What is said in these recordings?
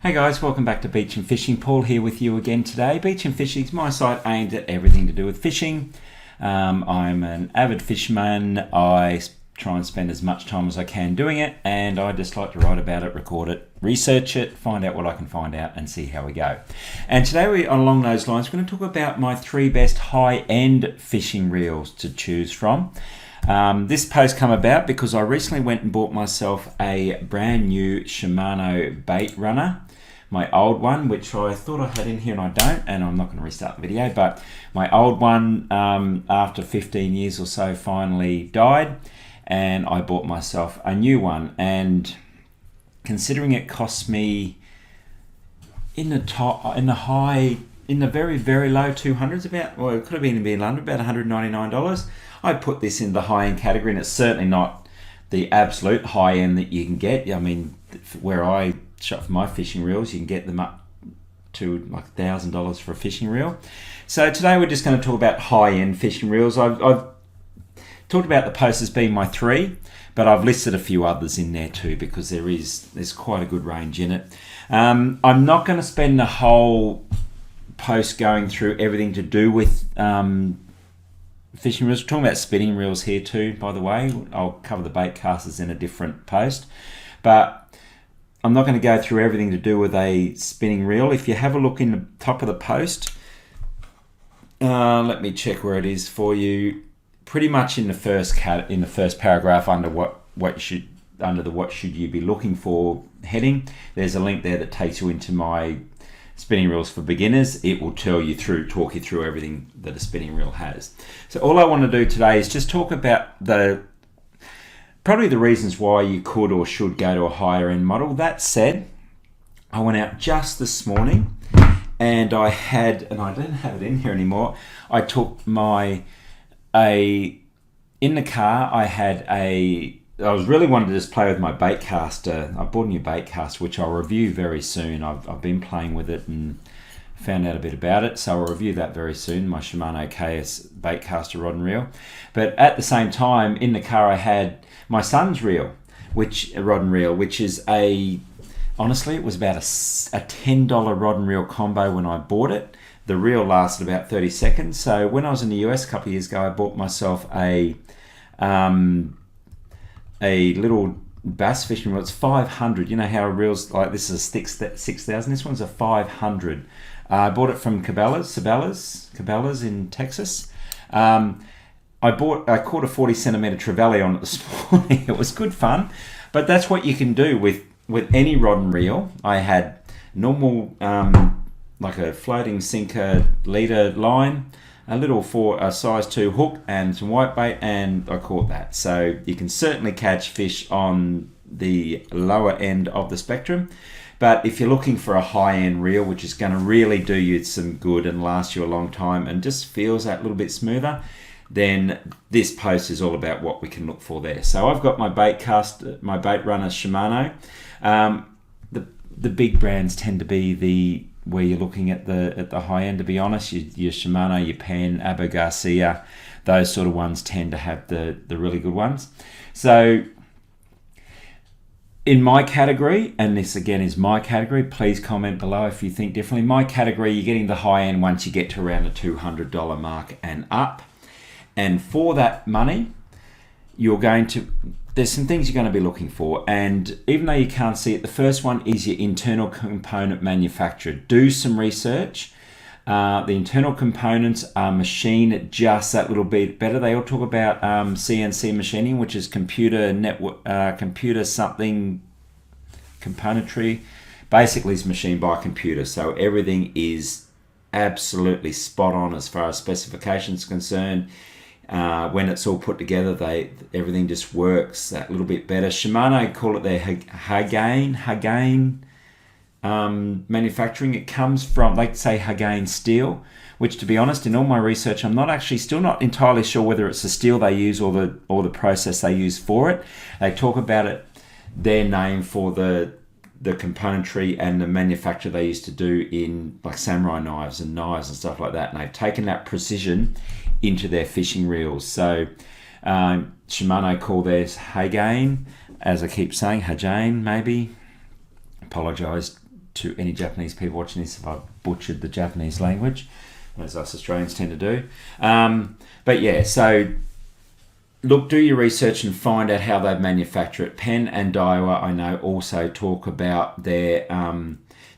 Hey guys, welcome back to Beach and Fishing. Paul here with you again today. Beach and Fishing is my site aimed at everything to do with fishing. I'm an avid fisherman. I try and spend as much time as I can doing it, and I just like to write about it, record it, research it, find out what I can find out and see how we go. And today along those lines, we're going to talk about my 3 best high-end fishing reels to choose from. This post come about because I recently went and bought myself a brand new Shimano bait runner. My old one, which I thought I had in here and I don't, and I'm not going to restart the video, but my old one, after 15 years or so, finally died, and I bought myself a new one. And considering it cost me in the very, very low 200s, about, well, it could have been under about $199. I put this in the high-end category, and it's certainly not the absolute high-end that you can get. I mean, where I shop for my fishing reels, you can get them up to like $1,000 for a fishing reel. So today we're just going to talk about high-end fishing reels. I've talked about the post as being my 3, but I've listed a few others in there too because there's quite a good range in it. I'm not going to spend the whole post going through everything to do with fishing reels. We're talking about spinning reels here too, by the way. I'll cover the bait casters in a different post, but I'm not going to go through everything to do with a spinning reel. If you have a look in the top of the post, let me check where it is for you. Pretty much in the first paragraph under what should you be looking for heading, there's a link there that takes you into my spinning reels for beginners. It will talk you through everything that a spinning reel has. So all I want to do today is just talk about probably the reasons why you could or should go to a higher end model. That said, I went out just this morning and I don't have it in here anymore. I took in the car, I was really wanting to just play with my bait caster. I bought a new bait caster, which I'll review very soon. I've been playing with it and found out a bit about it, so I'll review that very soon, my Shimano KS bait caster rod and reel. But at the same time, in the car I had my son's reel, rod and reel, which is honestly, it was about a $10 rod and reel combo when I bought it. The reel lasted about 30 seconds. So when I was in the US a couple of years ago, I bought myself a little bass fishing reel. It's 500. You know how reels like this is a 6,000. This one's a 500. I bought it from Cabela's in Texas. I caught a 40 centimeter trevally on it this morning. It was good fun, but that's what you can do with any rod and reel. I had normal like a floating sinker leader line, a size 2 hook and some whitebait, and I caught that. So you can certainly catch fish on the lower end of the spectrum. But if you're looking for a high-end reel, which is going to really do you some good and last you a long time and just feels that little bit smoother, then this post is all about what we can look for there. So I've got my bait runner Shimano. The big brands tend to be where you're looking at the high end, to be honest. Your Shimano, your Penn, Abu Garcia, those sort of ones tend to have the really good ones. So in my category, and this again is my category, please comment below if you think differently. My category, you're getting the high end once you get to around the $200 mark and up. And for that money, there's some things you're going to be looking for. And even though you can't see it, the first one is your internal component manufacturer. Do some research. The internal components are machined just that little bit better. They all talk about CNC machining, which is computer something componentry. Basically, it's machined by a computer, so everything is absolutely spot on as far as specifications concerned. When it's all put together, everything just works that little bit better. Shimano call it their Hagain manufacturing. It comes from, they say Hagain steel, which, to be honest, in all my research, I'm still not entirely sure whether it's the steel they use or the process they use for it. They talk about it, their name for the componentry and the manufacture they used to do in like samurai knives and stuff like that, and they've taken that precision into their fishing reels. So Shimano call theirs Hagain, as I keep saying, Hagain maybe. Apologise to any Japanese people watching this if I butchered the Japanese language, as us Australians tend to do. But yeah, so look, do your research and find out how they manufacture it. Penn and Daiwa, I know, also talk about their,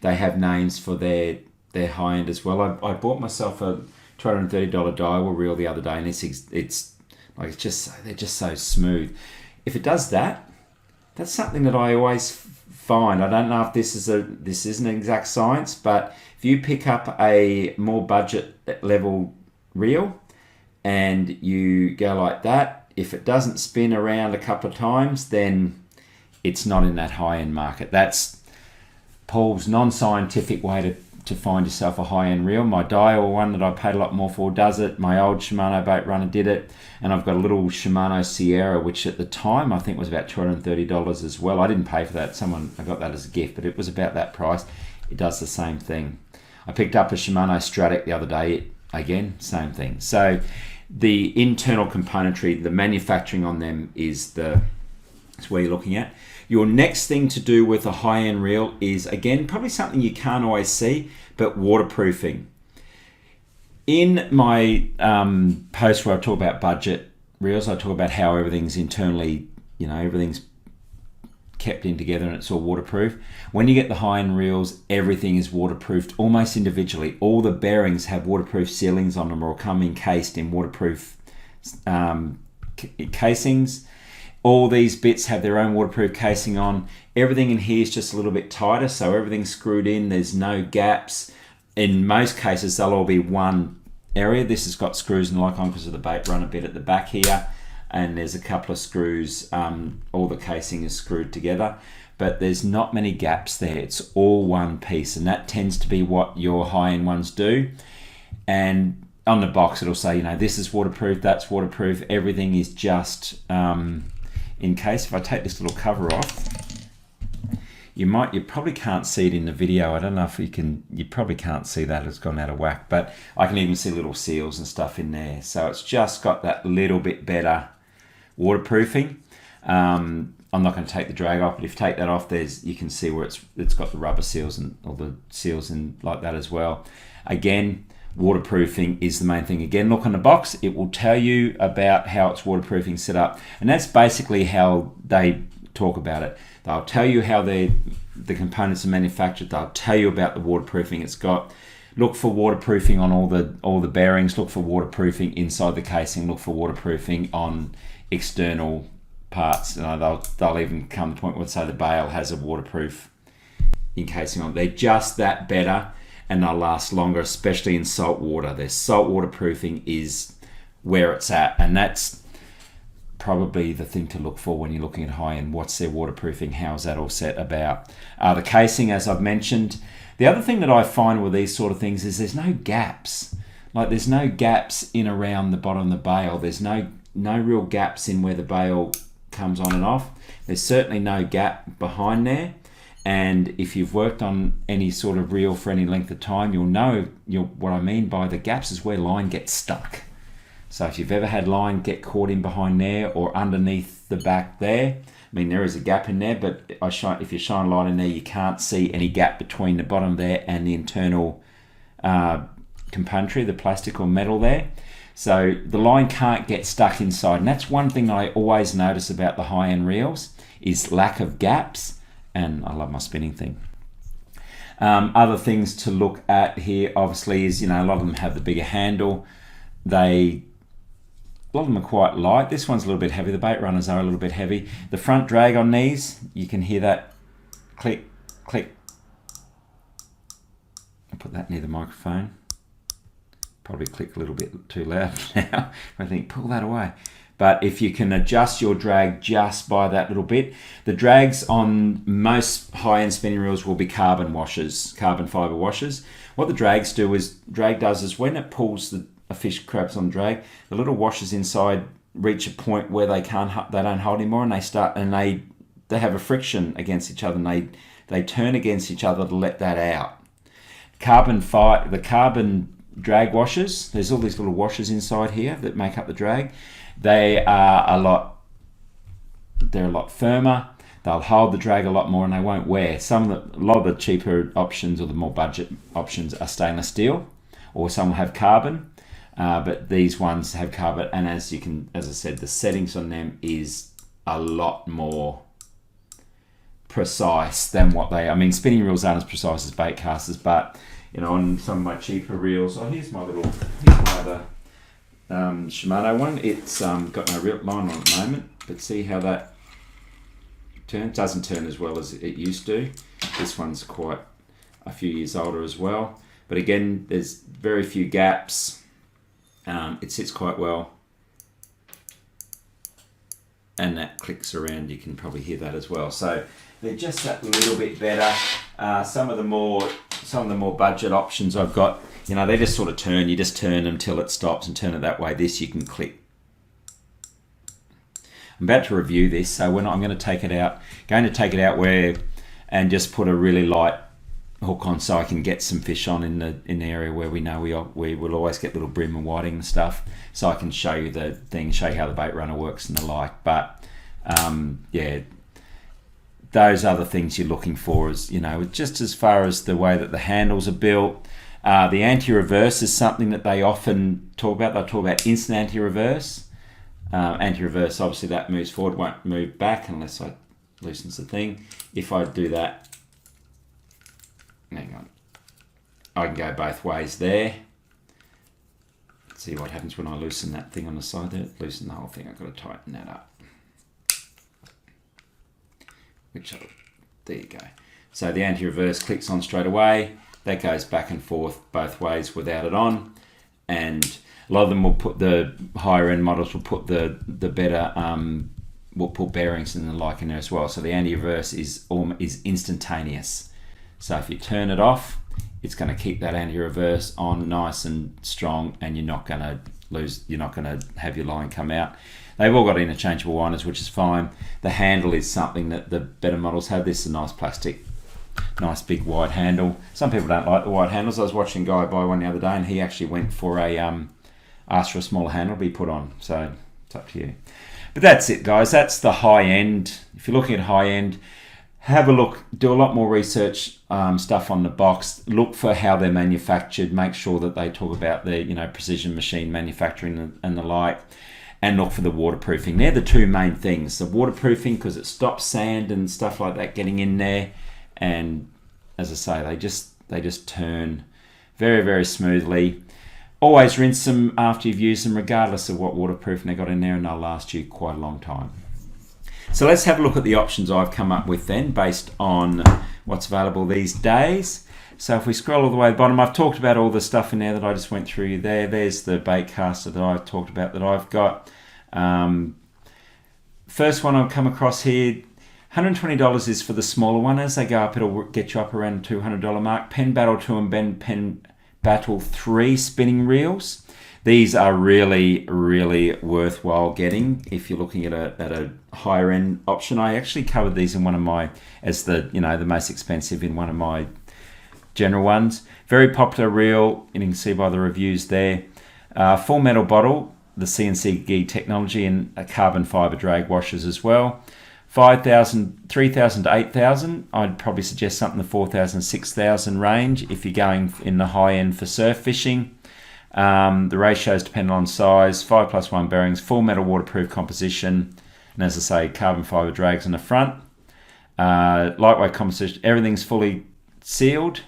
they have names for their high-end as well. I bought myself a $230 Daiwa reel the other day, and it's like, they're just so smooth. If it does that, that's something that I always find. I don't know if this isn't exact science, but if you pick up a more budget level reel and you go like that, if it doesn't spin around a couple of times, then it's not in that high-end market. That's Paul's non-scientific way to find yourself a high-end reel. My Daiwa one that I paid a lot more for does it. My old Shimano boat runner did it. And I've got a little Shimano Sierra, which at the time I think was about $230 as well. I didn't pay for that. I got that as a gift, but it was about that price. It does the same thing. I picked up a Shimano Stratic the other day. Again, same thing. So the internal componentry, the manufacturing on them is where you're looking at. Your next thing to do with a high-end reel is, again, probably something you can't always see, but waterproofing. In my post where I talk about budget reels, I talk about how everything's internally, everything's kept in together and it's all waterproof. When you get the high-end reels, everything is waterproofed almost individually. All the bearings have waterproof sealings on them or come encased in waterproof casings. All these bits have their own waterproof casing on. Everything in here is just a little bit tighter, so everything's screwed in. There's no gaps. In most cases, they'll all be one area. This has got screws and lock on because of the bait run a bit at the back here. And there's a couple of screws. All the casing is screwed together. But there's not many gaps there. It's all one piece. And that tends to be what your high-end ones do. And on the box, it'll say, this is waterproof, that's waterproof. Everything is just in case. If I take this little cover off, you probably can't see it in the video. I don't know if you probably can't see that, it's gone out of whack, but I can even see little seals and stuff in there. So it's just got that little bit better waterproofing. I'm not going to take the drag off, but if you take that off, you can see where it's got the rubber seals and all the seals in like that as well. Again, waterproofing is the main thing. Again, look on the box, it will tell you about how it's waterproofing set up, and that's basically how they talk about it. They'll tell you how the components are manufactured. They'll tell you about the waterproofing it's got. Look for waterproofing on all the bearings. Look for waterproofing inside the casing. Look for waterproofing on external parts. They'll even come to the point where say the bale has a waterproof encasing on. They're just that better, and they'll last longer, especially in salt water. Their salt waterproofing is where it's at, and that's probably the thing to look for when you're looking at high-end. What's their waterproofing? How's that all set about? The casing, as I've mentioned. The other thing that I find with these sort of things is there's no gaps. Like there's no gaps in around the bottom of the bale. There's no real gaps in where the bale comes on and off. There's certainly no gap behind there. And if you've worked on any sort of reel for any length of time, you'll know what I mean by the gaps is where line gets stuck. So if you've ever had line get caught in behind there or underneath the back there, I mean, there is a gap in there, but if you shine light in there, you can't see any gap between the bottom there and the internal componentry, the plastic or metal there. So the line can't get stuck inside. And that's one thing I always notice about the high-end reels is lack of gaps. And I love my spinning thing. Other things to look at here, obviously, is, a lot of them have the bigger handle. A lot of them are quite light. This one's a little bit heavy. The bait runners are a little bit heavy. The front drag on these, you can hear that click, click. I'll put that near the microphone. Probably click a little bit too loud now. I think pull that away. But if you can adjust your drag just by that little bit, the drags on most high-end spinning reels will be carbon fiber washers. What the drag does is when it pulls a fish crabs on drag, the little washers inside reach a point where they don't hold anymore, and they have a friction against each other, and they turn against each other to let that out. The carbon drag washers, there's all these little washers inside here that make up the drag. They're a lot firmer. They'll hold the drag a lot more and they won't wear. A lot of the cheaper options or the more budget options are stainless steel, or some will have carbon. But these ones have carbon, and as I said, the settings on them is a lot more precise than what they. I mean, spinning reels aren't as precise as bait casters, but on some of my cheaper reels. Oh, here's my other Shimano one. It's got no reel line on at the moment, but see how that turns. Doesn't turn as well as it used to. This one's quite a few years older as well, but again, there's very few gaps. It sits quite well, and that clicks around. You can probably hear that as well. So they're just that little bit better. Some of the more budget options I've got, they just sort of turn. You just turn them till it stops and turn it that way. This you can click. I'm about to review this, so I'm going to take it out. And just put a really light hook on so I can get some fish on in the area where we know we will always get little brim and whiting and stuff. So I can show you show you how the bait runner works and the like. But those other things you're looking for is, just as far as the way that the handles are built. The anti-reverse is something that they often talk about. They talk about instant anti-reverse. Anti-reverse, obviously that moves forward, won't move back unless I loosens the thing. If I do that, hang on, I can go both ways there. Let's see what happens when I loosen that thing on the side there. Loosen the whole thing, I've got to tighten that up. There you go. So the anti-reverse clicks on straight away. That goes back and forth both ways without it on. And a lot of them will put, the higher end models will put the better, will put bearings and the like in there as well. So the anti-reverse is instantaneous. So if you turn it off, it's going to keep that anti-reverse on nice and strong, and you're not going to have your line come out. They've all got interchangeable winders, which is fine. The handle is something that the better models have. This is a nice plastic, nice big wide handle. Some people don't like the wide handles. I was watching a guy buy one the other day, and he actually went for asked for a smaller handle to be put on. So it's up to you. But that's it, guys. That's the high end. If you're looking at high end, have a look, do a lot more research stuff on the box. Look for how they're manufactured. Make sure that they talk about the precision machine manufacturing and the like. And look for the waterproofing. They're the two main things. The waterproofing, because it stops sand and stuff like that getting in there. And as I say, they just turn very, very smoothly. Always rinse them after you've used them, regardless of what waterproofing they got in there, and they'll last you quite a long time. So let's have a look at the options I've come up with then, based on what's available these days. So if we scroll all the way to the bottom, I've talked about all the stuff in there that I just went through there. There's the bait caster that I've talked about that I've got. First one I've come across here, $120 is for the smaller one. As they go up, it'll get you up around the $200 mark. Penn Battle 2 and Penn Battle 3 spinning reels. These are really, really worthwhile getting if you're looking at a higher end option. I actually covered these in one of my, as the most expensive in one of my general ones. Very popular reel, and you can see by the reviews there. Full metal bottle, the CNC Gi technology, and a carbon fiber drag washers as well. 5,000, 3,000 to 8,000. I'd probably suggest something in the 4,000, 6,000 range if you're going in the high end for surf fishing. The ratios depend on size. 5+1 bearings, full metal waterproof composition, and as I say, carbon fiber drags in the front. Lightweight composition. Everything's fully sealed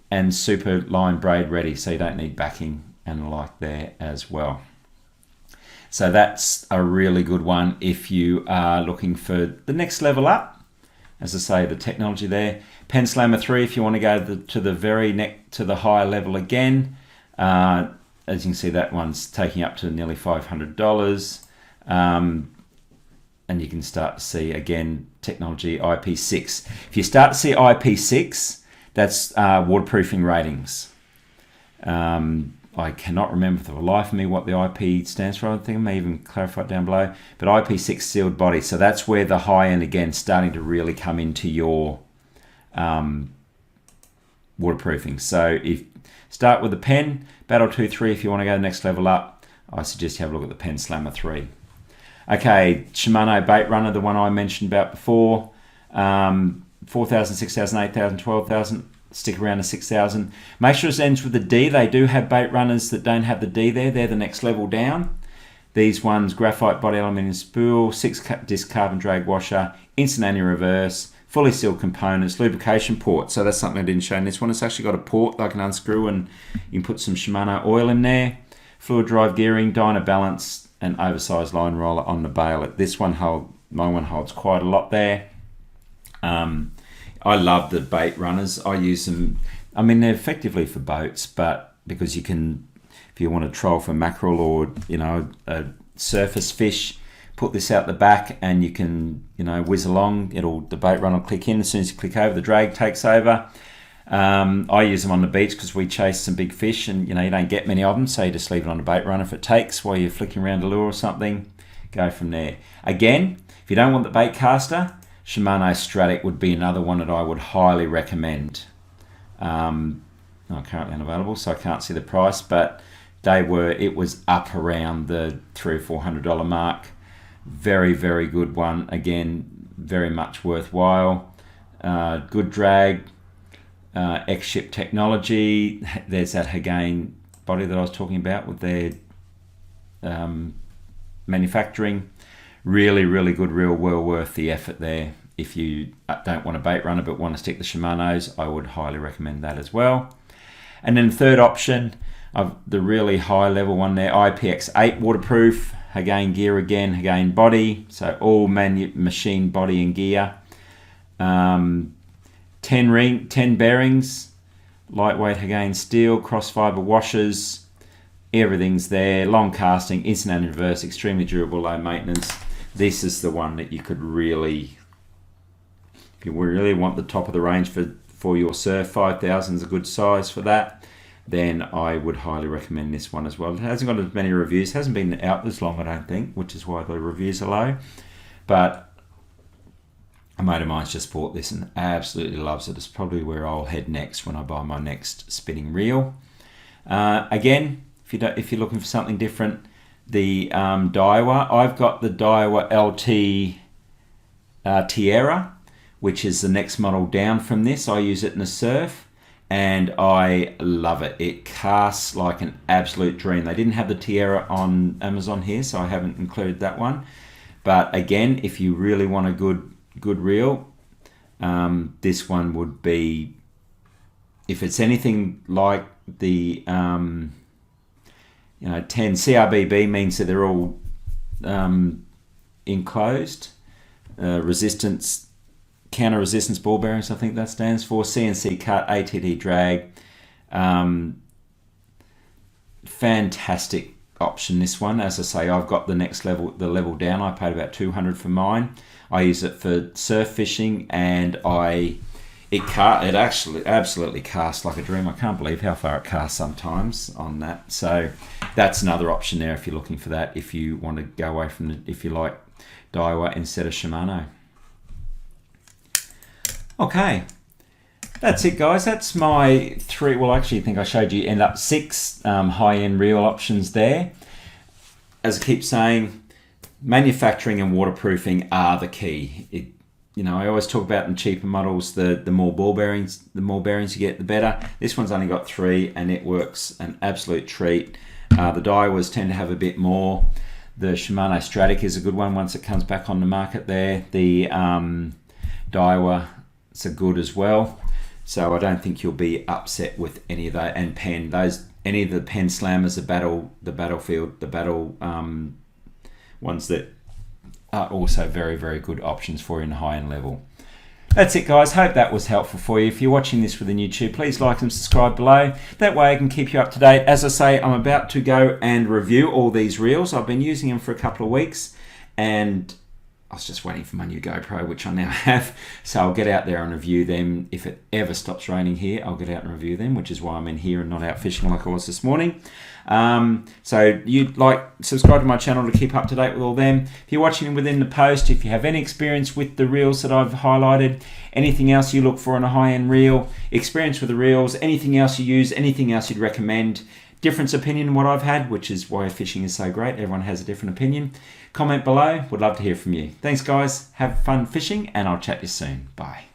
and super line braid ready, so you don't need backing and the like there as well. So that's a really good one if you are looking for the next level up. As I say, the technology there. Pen Slammer 3 if you want to go to the higher level again. As you can see, that one's taking up to nearly $500. And you can start to see, again, technology IP6. If you start to see IP6, that's waterproofing ratings. I cannot remember for the life of me what the IP stands for. I think I may even clarify it down below. But IP6 sealed body. So that's where the high end, again, starting to really come into your waterproofing. So if start with the Pen Battle 2, 3 if you want to go the next level up. I suggest you have a look at the Pen Slammer 3. Okay, Shimano Bait Runner, the one I mentioned about before. 4,000, 6,000, 8,000, 12,000. Stick around to 6,000. Make sure it ends with the D. They do have bait runners that don't have the D there. They're the next level down. These ones, graphite body aluminium spool, 6-disc carbon drag washer, instant anti-reverse, fully sealed components, lubrication port. So that's something I didn't show in this one. It's actually got a port that I can unscrew and you can put some Shimano oil in there. Fluid drive gearing, dyno balance, and oversized line roller on the bail. This one my one holds quite a lot there. I love the bait runners. I use them. I mean, they're effectively for boats, but because you can, if you want to troll for mackerel or a surface fish, put this out the back and you can whiz along. The bait run will click in. As soon as you click over, the drag takes over. I use them on the beach because we chase some big fish, and you don't get many of them, so you just leave it on the bait run if it takes while you're flicking around a lure or something. Go from there. Again, if you don't want the bait caster, Shimano Stratic would be another one that I would highly recommend. Not currently unavailable, so I can't see the price, but it was up around the $300 or $400 mark. Very, very good one. Again, very much worthwhile. Good drag. X-Ship technology. There's that Hagain body that I was talking about with their manufacturing. Really, really good reel, well worth the effort there. If you don't want a bait runner but want to stick the Shimanos, I would highly recommend that as well. And then third option of the really high level one there, IPX8 waterproof, Hagain gear again, Hagain body, so all machine body and gear. 10 bearings, lightweight Hagain steel, cross fiber washers, everything's there, long casting, instant and reverse, extremely durable, low maintenance. This is the one that you could really, if you really want the top of the range for your surf, 5,000 is a good size for that, then I would highly recommend this one as well. It hasn't got as many reviews, hasn't been out this long I don't think, which is why the reviews are low, but a mate of mine's just bought this and absolutely loves it. It's probably where I'll head next when I buy my next spinning reel. Again, if you're looking for something different, the Daiwa. I've got the Daiwa LT Tierra, which is the next model down from this. I use it in the surf and I love it. It casts like an absolute dream. They didn't have the Tierra on Amazon here, so I haven't included that one. But again, if you really want a good reel, this one would be, if it's anything like the 10 CRBB, means that they're all enclosed, counter resistance ball bearings, I think that stands for, CNC cut, ATD drag, fantastic option, this one. As I say, I've got the next level, the level down. I paid about $200 for mine. I use it for surf fishing, and it actually absolutely casts like a dream. I can't believe how far it casts sometimes on that. So that's another option there if you're looking for that, if you want to go away from if you like Daiwa instead of Shimano. Okay, that's it guys. That's my three, well actually I think I showed you end up 6 high-end reel options there. As I keep saying, manufacturing and waterproofing are the key. I always talk about in cheaper models, the more ball bearings, you get, the better. This one's only got 3 and it works an absolute treat. The Daiwas tend to have a bit more. The Shimano Stratic is a good one once it comes back on the market there. The Daiwa are good as well. So I don't think you'll be upset with any of that. And any of the Pen Slammers, the Battlefield, the Battle ones that are also very, very good options for you in the high-end level. That's it guys, hope that was helpful for you. If you're watching this within YouTube, please like and subscribe below. That way I can keep you up to date. As I say, I'm about to go and review all these reels. I've been using them for a couple of weeks and I was just waiting for my new GoPro, which I now have. So I'll get out there and review them. If it ever stops raining here, I'll get out and review them, which is why I'm in here and not out fishing like I was this morning. So you'd subscribe to my channel to keep up to date with all them. If you're watching within the post, if you have any experience with the reels that I've highlighted, anything else you look for in a high-end reel, experience with the reels, anything else you use, anything else you'd recommend, different opinion than what I've had, which is why fishing is so great. Everyone has a different opinion. Comment below. Would love to hear from you. Thanks, guys. Have fun fishing, and I'll chat to you soon. Bye.